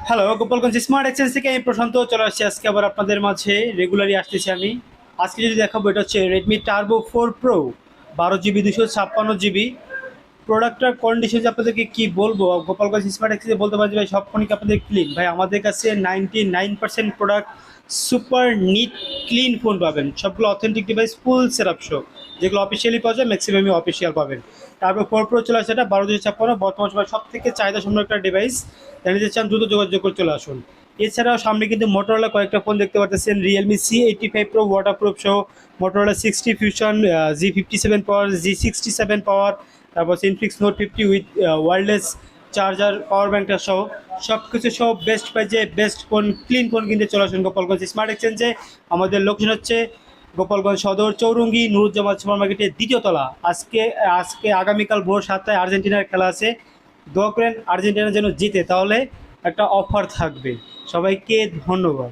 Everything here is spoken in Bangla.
হ্যালো, গোপালগঞ্জ স্মার্ট এক্সচেঞ্জ থেকে আমি প্রশান্ত চলে আসছি আজকে আবার আপনাদের মাঝে। রেগুলারই আসতেছি আমি। আজকে যদি দেখাবো এটা হচ্ছে Redmi Turbo 4 Pro, 12 GB 256 GB. প্রোডাক্টটার কন্ডিশন যে আপনাদেরকে কী বলবো, গোপালগঞ্জ স্মার্ট এক্সচেঞ্জে বলতে পারছি ভাই সব ফোনই আপনাদের ক্লিন। ভাই আমাদের কাছে 99% product super neat clean phone পাবেন, সবগুলো authentic device, full setup show. যেগুলো অফিসিয়ালি পাওয়া যায় ম্যাক্সিমামই অফিসিয়াল পাবেন। তারপর 4 প্রো চলে আসে, এটা 12 256, বর্তমান সময় সব থেকে চাহিদা সম্পন্ন একটা ডিভাইস। জানিয়ে নিতে চান দ্রুত যোগাযোগ করে চলে আসুন। এছাড়াও সামনে কিন্তু মোটরোলা কয়েকটা ফোন দেখতে পাচ্ছেন, রিয়েলমি C85 প্রো ওয়াটারপ্রুফ সহ, Motorola 60 Fusion, G57 Power, G67 Power, তারপর Infinix Note 50 with wireless charger, power ব্যাঙ্কটা সহ সব কিছু সহ বেস্ট প্রাইজে বেস্ট ফোন, ক্লিন ফোন কিনতে চলে আসুন গোপালগঞ্জ স্মার্ট এক্সচেঞ্জে। আমাদের লোকেশন হচ্ছে গোপালগঞ্জ সদর চৌরঙ্গি নুরুজ্জামান সুপার মার্কেটের দ্বিতীয় তলা। আজকে আজকে আগামীকাল ভোর 7টায় আর্জেন্টিনার খেলা আছে। দোয়া করেন আর্জেন্টিনা যেন জিতে, তাহলে একটা অফার থাকবে। সবাইকে ধন্যবাদ।